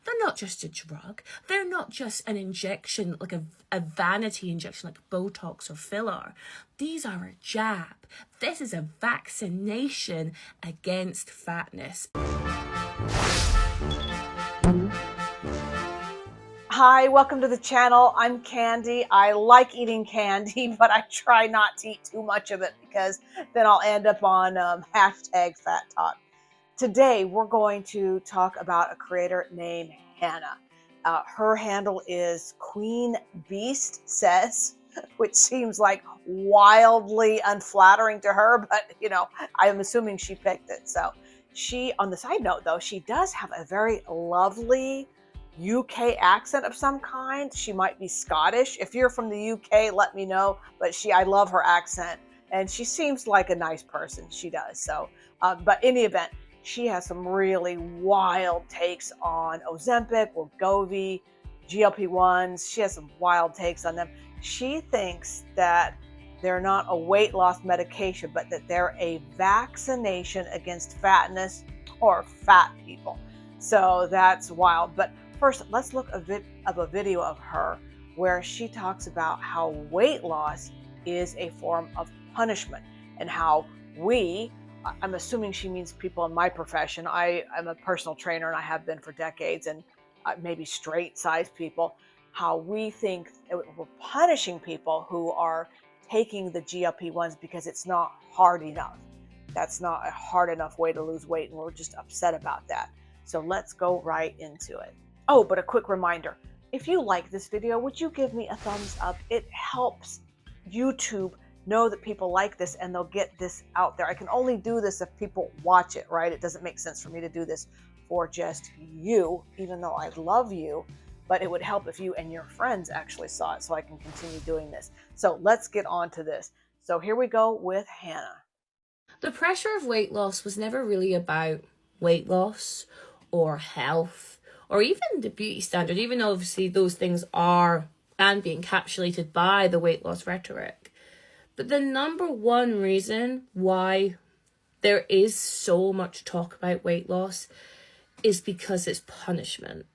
They're not just a drug. They're not just an injection, like a vanity injection, like Botox or filler. These are a jab. This is a vaccination against fatness. Hi, welcome to the channel. I'm Candy. I like eating candy, but I try not to eat too much of it because then I'll end up on hashtag fat talk. Today, we're going to talk about a creator named Hannah. Her handle is QueenBeastSays, which seems like wildly unflattering to her, but you know, I'm assuming she picked it. So she, on the side note though, she does have a very lovely UK accent of some kind. She might be Scottish. If you're from the UK, let me know. But I love her accent, and she seems like a nice person. She does. So, but in any event, she has some really wild takes on Ozempic, Wegovy, GLP-1s. She has some wild takes on them. She thinks that they're not a weight loss medication, but that they're a vaccination against fatness or fat people. So that's wild. But first, let's look a video of her where she talks about how weight loss is a form of punishment and how I'm assuming she means people in my profession. I'm a personal trainer and I have been for decades, and maybe straight size people, how we think we're punishing people who are taking the GLP-1s because it's not hard enough. That's not a hard enough way to lose weight, and we're just upset about that. So let's go right into it. Oh, but a quick reminder, if you like this video, would you give me a thumbs up? It helps YouTube know that people like this and they'll get this out there. I can only do this if people watch it, right? It doesn't make sense for me to do this for just you, even though I love you, but it would help if you and your friends actually saw it so I can continue doing this. So let's get on to this. So here we go with Hannah. The pressure of weight loss was never really about weight loss or health or even the beauty standard, even though obviously those things can be encapsulated by the weight loss rhetoric. But the number one reason why there is so much talk about weight loss is because it's punishment.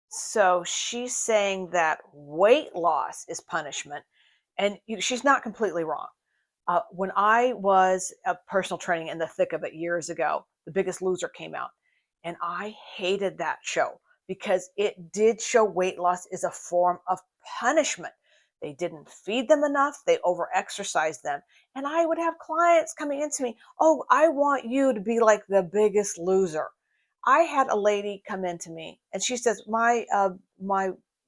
So she's saying that weight loss is punishment, and she's not completely wrong. When I was a personal training in the thick of it years ago, The Biggest Loser came out, and I hated that show because it did show weight loss is a form of punishment. They didn't feed them enough. They overexercised them. And I would have clients coming into me, oh, I want you to be like The Biggest Loser. I had a lady come into me and she says, my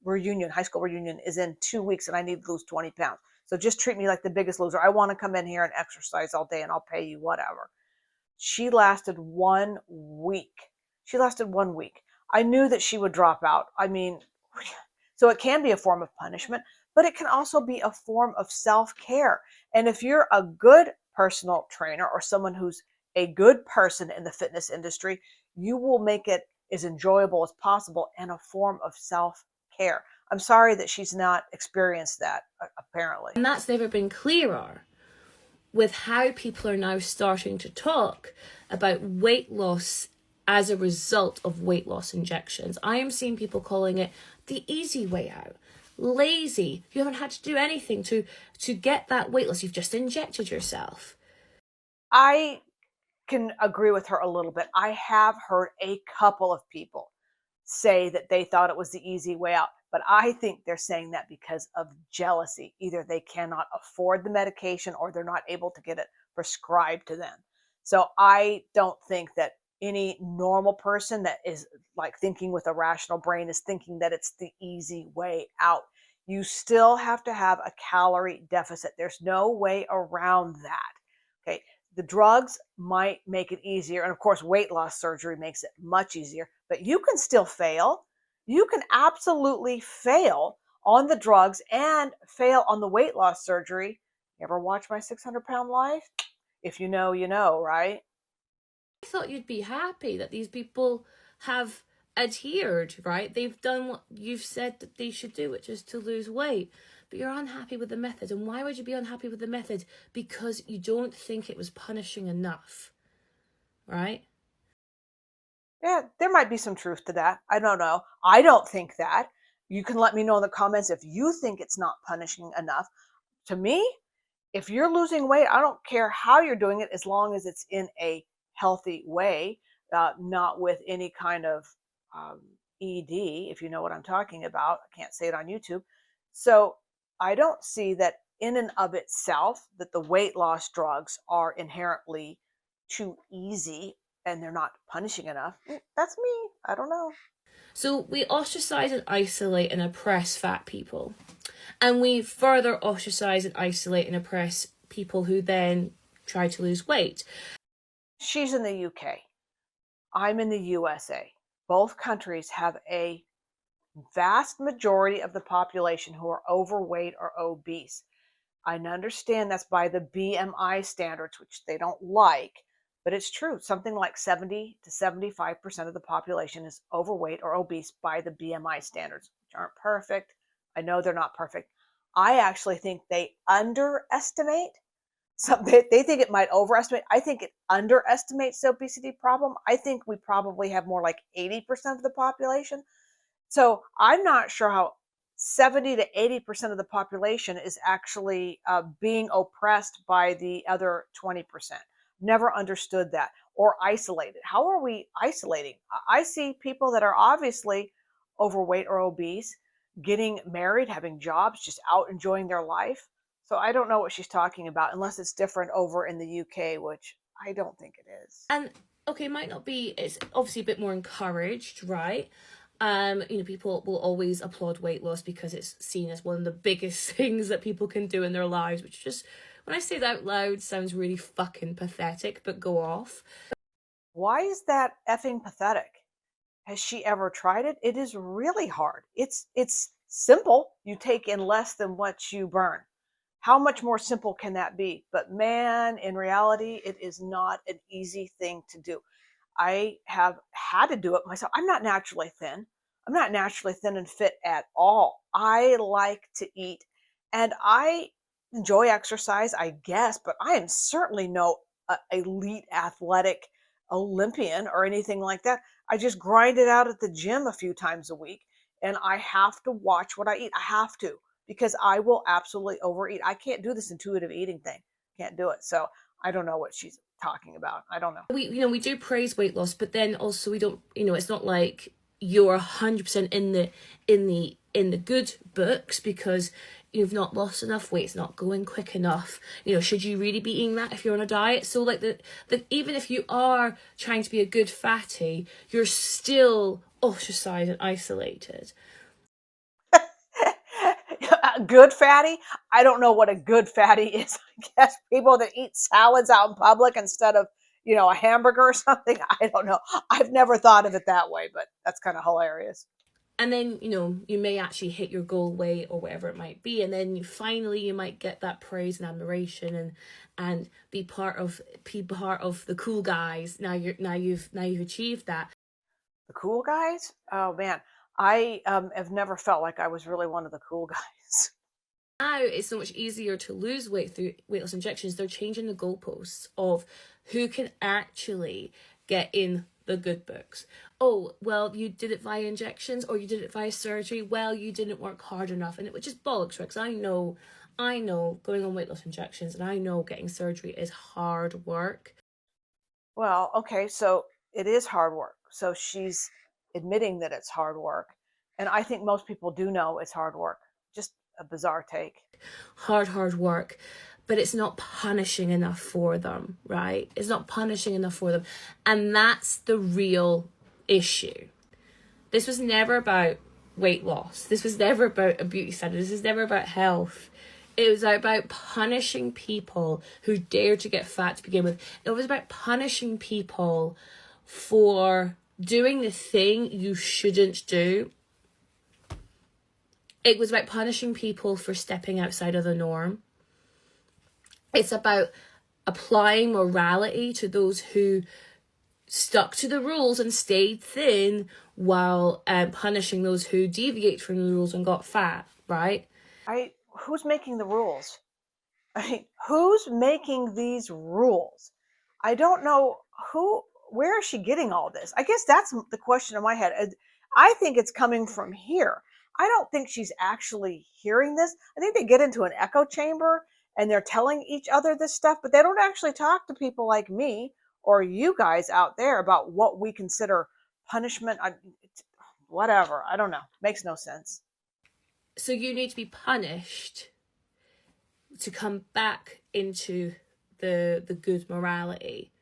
reunion, high school reunion is in 2 weeks and I need to lose 20 pounds. So just treat me like The Biggest Loser. I want to come in here and exercise all day and I'll pay you whatever. She lasted 1 week. She lasted 1 week. I knew that she would drop out. I mean, so it can be a form of punishment, but it can also be a form of self-care. And if you're a good personal trainer or someone who's a good person in the fitness industry, you will make it as enjoyable as possible and a form of self-care. I'm sorry that she's not experienced that, apparently. And that's never been clearer with how people are now starting to talk about weight loss as a result of weight loss injections. I am seeing people calling it the easy way out, lazy. You haven't had to do anything to get that weight loss. You've just injected yourself. I can agree with her a little bit. I have heard a couple of people say that they thought it was the easy way out, but I think they're saying that because of jealousy. Either they cannot afford the medication or they're not able to get it prescribed to them. So I don't think that any normal person that is like thinking with a rational brain is thinking that it's the easy way out. You still have to have a calorie deficit. There's no way around that. Okay. The drugs might make it easier. And of course, weight loss surgery makes it much easier, but you can still fail. You can absolutely fail on the drugs and fail on the weight loss surgery. You ever watch My 600-Pound Life? If you know, you know, right? I thought you'd be happy that these people have adhered, right? They've done what you've said that they should do, which is to lose weight. But you're unhappy with the method. And why would you be unhappy with the method? Because you don't think it was punishing enough, right? Yeah, there might be some truth to that. I don't know. I don't think that. You can let me know in the comments if you think it's not punishing enough. To me, if you're losing weight, I don't care how you're doing it as long as it's in a healthy way, not with any kind of um, ED, if you know what I'm talking about. I can't say it on YouTube. So I don't see that in and of itself that the weight loss drugs are inherently too easy and they're not punishing enough. That's me. I don't know. So we ostracize and isolate and oppress fat people. And we further ostracize and isolate and oppress people who then try to lose weight. She's in the UK. I'm in the USA. Both countries have a vast majority of the population who are overweight or obese. I understand that's by the BMI standards, which they don't like, but it's true. Something like 70 to 75% of the population is overweight or obese by the BMI standards, which aren't perfect. I know they're not perfect. I actually think they underestimate. They think it might overestimate. I think it underestimates the obesity problem. I think we probably have more like 80% of the population. So I'm not sure how 70 to 80% of the population is actually being oppressed by the other 20%. Never understood that. Or isolated. How are we isolating? I see people that are obviously overweight or obese getting married, having jobs, just out enjoying their life. So I don't know what she's talking about unless it's different over in the UK, which I don't think it is. And okay, it might not be, it's obviously a bit more encouraged, right? People will always applaud weight loss because it's seen as one of the biggest things that people can do in their lives, which just, when I say that out loud, sounds really fucking pathetic, but go off. Why is that effing pathetic? Has she ever tried it? It is really hard. It's simple. You take in less than what you burn. How much more simple can that be? But man, in reality, it is not an easy thing to do. I have had to do it myself. I'm not naturally thin. I'm not naturally thin and fit at all. I like to eat and I enjoy exercise, I guess, but I am certainly no elite athletic Olympian or anything like that. I just grind it out at the gym a few times a week and I have to watch what I eat. I have to because I will absolutely overeat. I can't do this intuitive eating thing. Can't do it. So I don't know what she's talking about. I don't know. We do praise weight loss, but then also we don't, it's not like you're 100% in the good books because you've not lost enough weight, it's not going quick enough. Should you really be eating that if you're on a diet? So like the even if you are trying to be a good fatty, you're still ostracized and isolated. A good fatty? I don't know what a good fatty is. I guess people that eat salads out in public instead of, a hamburger or something. I don't know. I've never thought of it that way, but that's kind of hilarious. And then, you may actually hit your goal weight or whatever it might be. And then you might get that praise and admiration and be part of the cool guys. You've achieved that. The cool guys? Oh man. I have never felt like I was really one of the cool guys. Now it's so much easier to lose weight through weight loss injections. They're changing the goalposts of who can actually get in the good books. Oh, well, you did it via injections or you did it via surgery. Well, you didn't work hard enough. And it was just bollocks, right? Because I know going on weight loss injections and I know getting surgery is hard work. Well, okay, so it is hard work. So she's admitting that it's hard work. And I think most people do know it's hard work. Just a bizarre take. Hard work, but it's not punishing enough for them, right? It's not punishing enough for them. And that's the real issue. This was never about weight loss. This was never about a beauty standard. This is never about health. It was about punishing people who dare to get fat to begin with. It was about punishing people for doing the thing you shouldn't do. It was about punishing people for stepping outside of the norm. It's about applying morality to those who stuck to the rules and stayed thin while punishing those who deviate from the rules and got fat, right? Who's making the rules? Who's making these rules? I don't know where is she getting all this? I guess that's the question in my head. I think it's coming from here. I don't think she's actually hearing this. I think they get into an echo chamber and they're telling each other this stuff, but they don't actually talk to people like me or you guys out there about what we consider punishment. Whatever. I don't know. Makes no sense. So you need to be punished to come back into the good morality.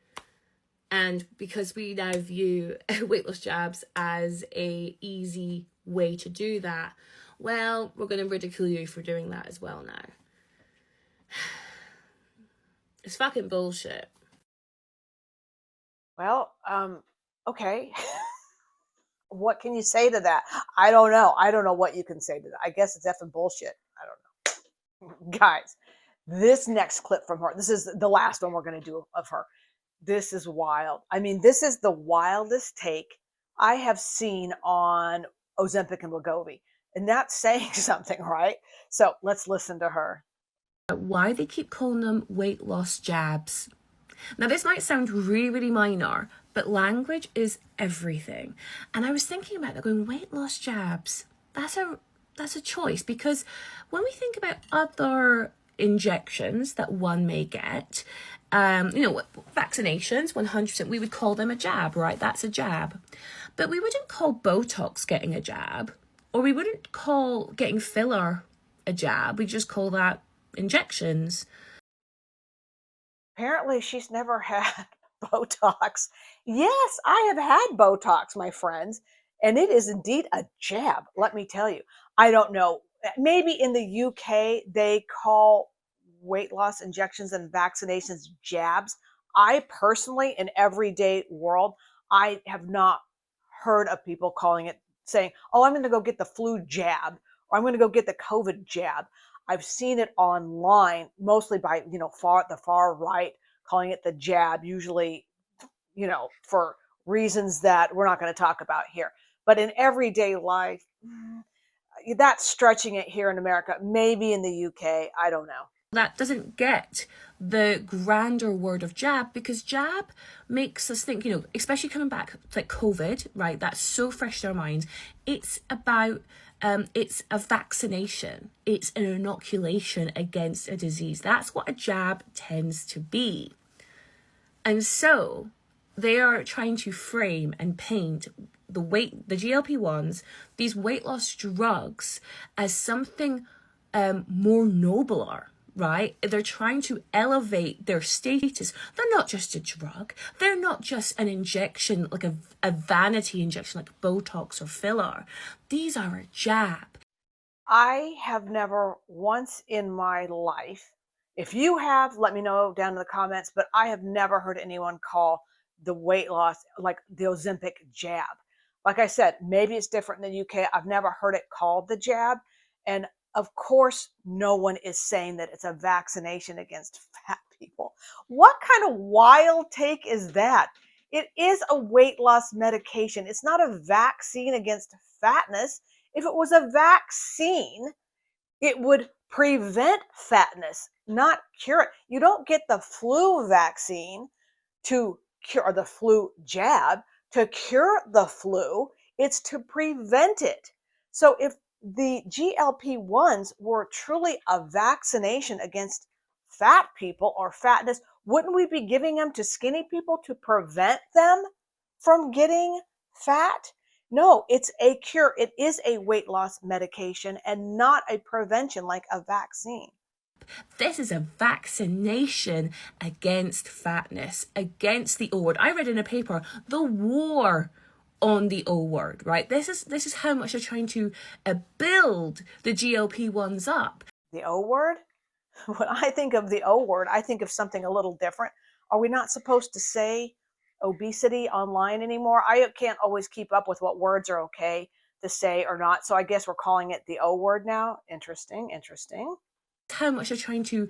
And because we now view weight loss jabs as a easy way to do that, well, we're going to ridicule you for doing that as well now. It's fucking bullshit. Well, okay. What can you say to that? I don't know. I don't know what you can say to that. I guess it's effing bullshit. I don't know. Guys, this next clip from her, this is the last one we're going to do of her. This is wild. I mean, this is the wildest take I have seen on Ozempic and Wegovy. And that's saying something, right? So let's listen to her. Why they keep calling them weight loss jabs. Now, this might sound really, really minor, but language is everything. And I was thinking about that, going, weight loss jabs. That's a choice, because when we think about other injections that one may get, vaccinations, 100%, we would call them a jab, right? That's a jab. But we wouldn't call Botox getting a jab, or we wouldn't call getting filler a jab. We just call that injections. Apparently, she's never had Botox. Yes, I have had Botox, my friends, and it is indeed a jab, let me tell you. I don't know. Maybe in the UK, they call weight loss injections and vaccinations jabs. I personally, in everyday world, I have not heard of people calling it, saying, oh, I'm going to go get the flu jab, or I'm going to go get the COVID jab. I've seen it online, mostly by, the far right, calling it the jab, usually, for reasons that we're not going to talk about here. But in everyday life, that's stretching it here in America. Maybe in the UK, I don't know. That doesn't get the grander word of jab, because jab makes us think, especially coming back to like COVID, right? That's so fresh in our minds. It's about, it's a vaccination. It's an inoculation against a disease. That's what a jab tends to be. And so they are trying to frame and paint the GLP-1s, these weight loss drugs, as something more nobler, right? They're trying to elevate their status. They're not just a drug. They're not just an injection, like a vanity injection, like Botox or filler. These are a jab. I have never once in my life, if you have, let me know down in the comments, but I have never heard anyone call the weight loss, like the Ozempic jab. Like I said, maybe it's different in the UK. I've never heard it called the jab. And of course, no one is saying that it's a vaccination against fat people. What kind of wild take is that? It is a weight loss medication. It's not a vaccine against fatness. If it was a vaccine, it would prevent fatness, not cure it. You don't get the flu vaccine to cure, or the flu jab to cure the flu. It's to prevent it. So if the GLP-1s were truly a vaccination against fat people or fatness, wouldn't we be giving them to skinny people to prevent them from getting fat? No, it's a cure. It is a weight loss medication and not a prevention like a vaccine. This is a vaccination against fatness, against the O word. I read in a paper, the war on the O word, right? This is how much they're trying to build the GLP-1s up. The O word? When I think of the O word, I think of something a little different. Are we not supposed to say obesity online anymore? I can't always keep up with what words are okay to say or not. So I guess we're calling it the O word now. Interesting. How much they're trying to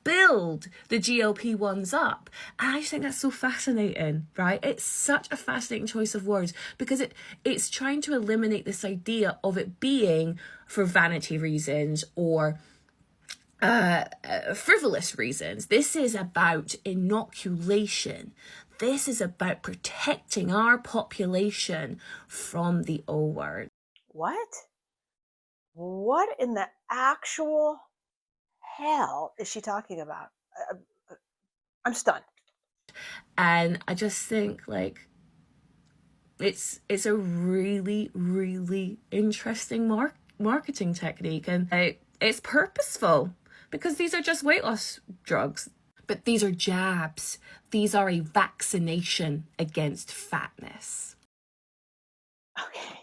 build the GLP-1s up. And I just think that's so fascinating, right? It's such a fascinating choice of words, because it's trying to eliminate this idea of it being for vanity reasons or frivolous reasons. This is about inoculation. This is about protecting our population from the O word. What? What in the actual hell is she talking about? I'm stunned. And I just think, like, it's a really, really interesting marketing technique, and it's purposeful, because these are just weight loss drugs, but these are jabs. These are a vaccination against fatness. Okay.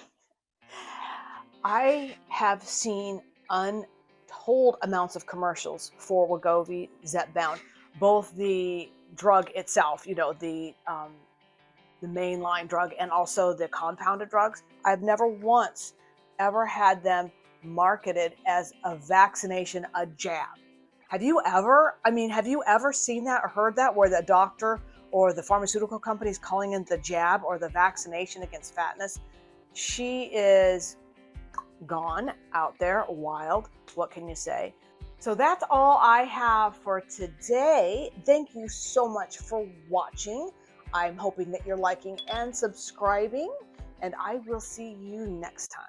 I have seen untold amounts of commercials for Wegovy, Zepbound, both the drug itself, the mainline drug, and also the compounded drugs. I've never once ever had them marketed as a vaccination, a jab. Have you ever seen that or heard that, where the doctor or the pharmaceutical company is calling it the jab or the vaccination against fatness? She is gone out there, wild. What can you say? So that's all I have for today. Thank you so much for watching. I'm hoping that you're liking and subscribing, and I will see you next time.